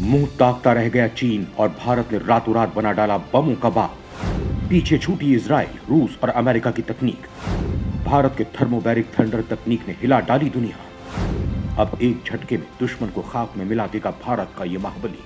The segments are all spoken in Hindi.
मुंह ताकता रह गया चीन और भारत ने रातों रात बना डाला बमों का बाग। पीछे छूटी इजराइल, रूस और अमेरिका की तकनीक। भारत के थर्मोबैरिक थंडर तकनीक ने हिला डाली दुनिया। अब एक झटके में दुश्मन को खाक में मिला देगा भारत का यह बाहुबली।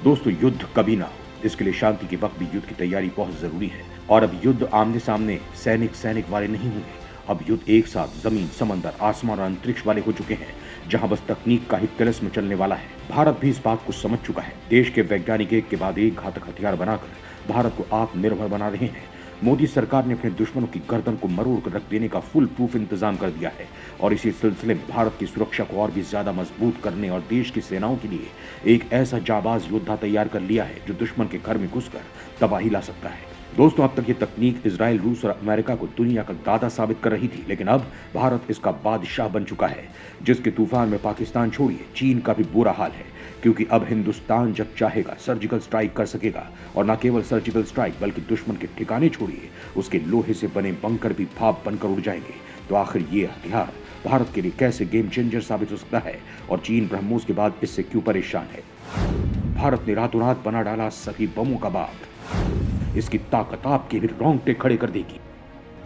दोस्तों, युद्ध कभी ना हो, इसके लिए शांति के वक्त भी युद्ध की तैयारी बहुत जरूरी है। और अब युद्ध आमने सामने सैनिक वाले नहीं होंगे। अब युद्ध एक साथ जमीन, समंदर, आसमान और अंतरिक्ष वाले हो चुके हैं, जहां बस तकनीक का ही तिलिस्म चलने वाला है। भारत भी इस बात को समझ चुका है। देश के वैज्ञानिक एक के बाद एक घातक हथियार बनाकर भारत को आत्मनिर्भर बना रहे हैं। मोदी सरकार ने अपने दुश्मनों की गर्दन को मरोड़ कर रख देने का फुल प्रूफ इंतजाम कर दिया है। और इसी सिलसिले में भारत की सुरक्षा को और भी ज्यादा मजबूत करने और देश की सेनाओं के लिए एक ऐसा जाबाज योद्धा तैयार कर लिया है जो दुश्मन के घर में घुसकर तबाही ला सकता है। दोस्तों, अब तक ये तकनीक इजराइल, रूस और अमेरिका को दुनिया का दादा साबित कर रही थी, लेकिन अब भारत इसका बादशाह बन चुका है, जिसके तूफान में पाकिस्तान छोड़िए, चीन का भी बुरा हाल है। क्योंकि अब हिंदुस्तान जब चाहेगा सर्जिकल स्ट्राइक कर सकेगा, और न केवल सर्जिकल स्ट्राइक बल्कि दुश्मन के ठिकाने छोड़िए, उसके लोहे से बने बंकर भी भाप बनकर उड़ जाएंगे। तो आखिर ये हथियार भारत के लिए कैसे गेम चेंजर साबित हो सकता है, और चीन ब्रह्मोस के बाद इससे क्यों परेशान है? भारत ने रातों रात बना डाला सभी बमों का बाग। इसकी ताकत आपके भी रोंगटे खड़े कर देगी।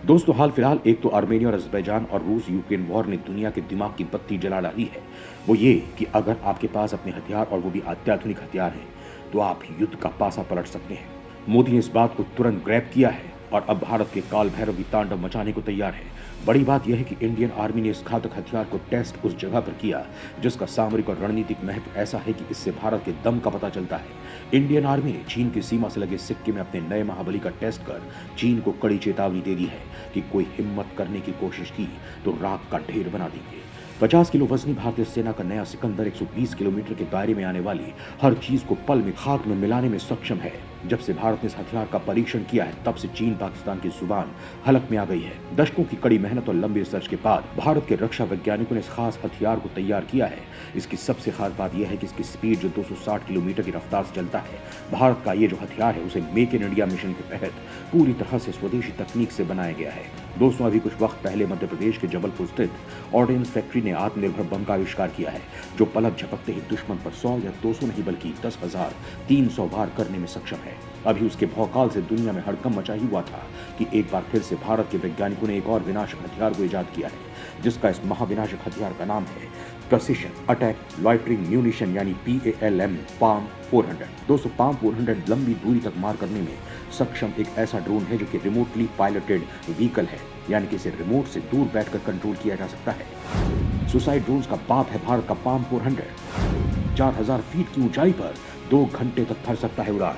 दोस्तों, हाल फिलहाल एक तो आर्मेनिया और अज़रबैजान और रूस यूक्रेन वॉर ने दुनिया के दिमाग की बत्ती जला डाली है। वो ये कि अगर आपके पास अपने हथियार और वो भी अत्याधुनिक हथियार हैं, तो आप युद्ध का पासा पलट सकते हैं। मोदी ने इस बात को तुरंत ग्रैब किया है और अब भारत के काल भैरव भी तांडव मचाने को तैयार है। बड़ी बात यह है कि इंडियन आर्मी ने इस घातक हथियार को टेस्ट उस जगह पर किया जिसका सामरिक और रणनीतिक महत्व ऐसा है कि इससे भारत के दम का पता चलता है। इंडियन आर्मी ने चीन की सीमा से लगे सिक्के में अपने नए महाबली का टेस्ट कर चीन को कड़ी चेतावनी दे दी है कि कोई हिम्मत करने की कोशिश की तो राख का ढेर बना देंगे। 50 किलो वजनी भारतीय सेना का नया सिकंदर 120 किलोमीटर के दायरे में आने वाली हर चीज को पल में खाक में मिलाने में सक्षम है। जब से भारत ने इस हथियार का परीक्षण किया है, तब से चीन पाकिस्तान की जुबान हलक में आ गई है। दशकों की कड़ी मेहनत और लंबी रिसर्च के बाद भारत के रक्षा वैज्ञानिकों ने इस खास हथियार को तैयार किया है। इसकी सबसे खास बात यह है कि इसकी स्पीड जो 260 किलोमीटर की रफ्तार से चलता है। भारत का ये जो हथियार है उसे मेक इन इंडिया मिशन के तहत पूरी तरह से स्वदेशी तकनीक से बनाया गया है। दोस्तों, अभी कुछ वक्त पहले मध्य प्रदेश के जबलपुर स्थित ऑर्डिनेंस फैक्ट्री ने आत्मनिर्भर बम का आविष्कार किया है, जो पलक झपकते ही दुश्मन पर 100 या 200 नहीं बल्कि 10,300 वार करने में सक्षम है। अभी उसके भौकाल से दुनिया में हड़कंप मचा ही हुआ था कि एक बार फिर से भारत के वैज्ञानिकों ने एक और विनाशक हथियार को इजाद किया है, जिसका इस महाविनाशक हथियार का नाम है प्रेसिशन अटैक लॉइटरिंग म्यूनिशन यानी PALM पाम 400। दोस्तों, पाम 400 लंबी दूरी तक मार करने में सक्षम एक ऐसा ड्रोन है जो कि रिमोटली पायलटेड व्हीकल है, यानी कि इसे रिमोट से दूर बैठकर कंट्रोल किया जा सकता है। सुसाइड ड्रोन्स का बाप है भारत का पाम 400। 4000 फीट की ऊंचाई पर 2 घंटे तक भर सकता है उड़ान।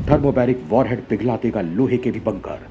थर्मोबैरिक वॉरहेड पिघला देगा लोहे के भी बंकर।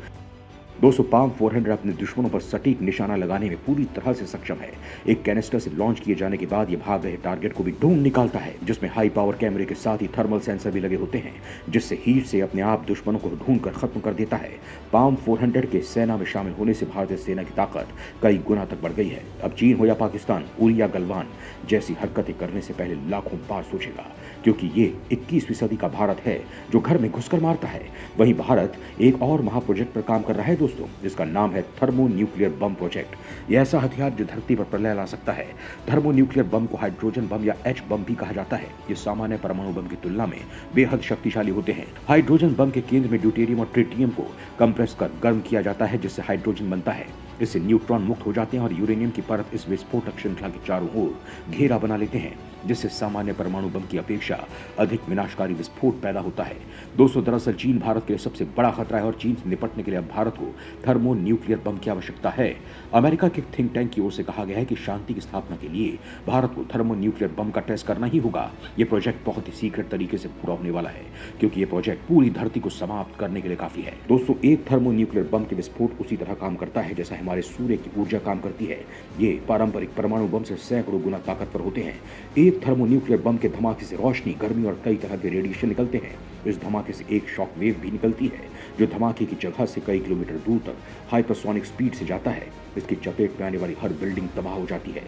दोस्तों, पाम 400 अपने दुश्मनों पर सटीक निशाना लगाने में पूरी तरह से सक्षम है। एक कैनिस्टर से लॉन्च किए जाने के बाद यह भाग रहे टारगेट को भी ढूंढ निकालता है, जिसमें हाई पावर कैमरे के साथ ही थर्मल सेंसर भी लगे होते हैं, जिससे हीट से अपने आप दुश्मनों को ढूंढ कर खत्म कर देता है। पाम 400 के सेना में शामिल होने से भारतीय सेना की ताकत कई गुना तक बढ़ गई है। अब चीन हो या पाकिस्तान, उरी या गलवान जैसी हरकतें करने से पहले लाखों बार सोचेगा, क्योंकि ये 21वीं सदी का भारत है जो घर में घुसकर मारता है। वहीं भारत एक और महाप्रोजेक्ट पर काम कर रहा है दोस्तों, जिसका नाम है थर्मो न्यूक्लियर बम प्रोजेक्ट। यह ऐसा हथियार जो धरती पर प्रलय ला सकता है। थर्मो न्यूक्लियर बम को हाइड्रोजन बम या H बम भी कहा जाता है। ये सामान्य परमाणु बम की तुलना में बेहद शक्तिशाली होते हैं। हाइड्रोजन बम के केंद्र में ड्यूटेरियम और ट्रिटियम को कंप्रेस कर गर्म किया जाता है, जिससे हाइड्रोजन बनता है। इससे न्यूट्रॉन मुक्त हो जाते हैं और यूरेनियम की परत इस विस्फोटक श्रृंखला के चारों ओर घेरा बना लेते हैं, जिससे सामान्य परमाणु बम की अपेक्षा अधिक विनाशकारी विस्फोट पैदा होता है। दोस्तों, दरअसल चीन भारत के लिए सबसे बड़ा खतरा है और चीन से निपटने के लिए अब भारत को थर्मो न्यूक्लियर बम की आवश्यकता है। अमेरिका के थिंक टैंक की ओर से कहा गया है कि शांति की स्थापना के लिए भारत को थर्मो न्यूक्लियर बम का टेस्ट करना ही होगा। ये प्रोजेक्ट बहुत ही सीक्रेट तरीके से पूरा होने वाला है, क्योंकि ये प्रोजेक्ट पूरी धरती को समाप्त करने के लिए काफी है। दोस्तों, एक थर्मो न्यूक्लियर बम के विस्फोट उसी तरह काम करता है जैसा हमारे सूर्य की ऊर्जा काम करती है। ये पारंपरिक परमाणु बम से सैकड़ों गुना ताकतवर होते हैं। एक थर्मो न्यूक्लियर बम के धमाके से रोशनी, गर्मी और कई तरह के रेडिएशन निकलते हैं। इस धमाके से एक शॉक वेव भी निकलती है, जो धमाके की जगह से कई किलोमीटर दूर तक हाइपरसोनिक स्पीड से जाता है। इसकी चपेट में आने वाली हर बिल्डिंग तबाह हो जाती है।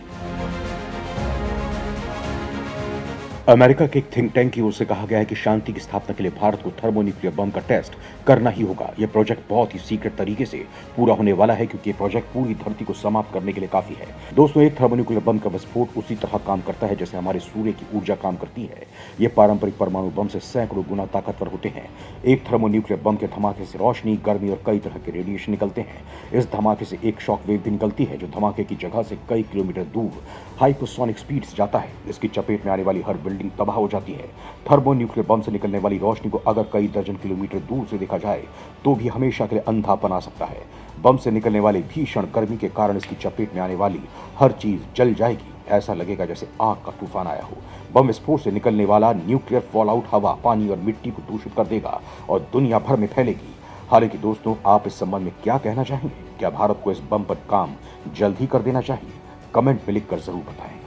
अमेरिका के एक थिंक टैंक की ओर से कहा गया है कि शांति की स्थापना के लिए भारत को थर्मोन्यूक्लियर बम का टेस्ट करना ही होगा। यह प्रोजेक्ट बहुत ही सीक्रेट तरीके से पूरा होने वाला है, क्योंकि यह प्रोजेक्ट पूरी धरती को समाप्त करने के लिए काफी है। दोस्तों, एक थर्मोन्यूक्लियर बम का विस्फोट उसी तरह काम करता है जैसे हमारे सूर्य की ऊर्जा काम करती है। ये पारंपरिक परमाणु बम से सैकड़ों गुना ताकतवर होते हैं। एक थर्मोन्यूक्लियर बम के धमाके से रोशनी, गर्मी और कई तरह के रेडिएशन निकलते हैं। इस धमाके से एक शॉक वेव भी निकलती है, जो धमाके की जगह से कई किलोमीटर दूर हाइपरसोनिक स्पीड से जाता है। इसकी चपेट में आने वाली हर बिल्डिंग तबाह हो जाती है। थर्मोन्यूक्लियर बम से निकलने वाली रोशनी को अगर कई दर्जन किलोमीटर दूर से देखा जाए तो भी हमेशा के लिए अंधापन आ सकता है। बम से निकलने वाली भीषण गर्मी के कारण इसकी चपेट में आने वाली हर चीज जल जाएगी। ऐसा लगेगा जैसे आग का तूफान आया हो। बम विस्फोट से निकलने वाला न्यूक्लियर फॉलआउट हवा, पानी और मिट्टी को दूषित कर देगा और दुनिया भर में फैलेगी। हालांकि दोस्तों, आप इस संबंध में क्या कहना चाहेंगे? क्या भारत को इस बम पर काम जल्द ही कर देना चाहिए? कमेंट में लिखकर जरूर बताएं।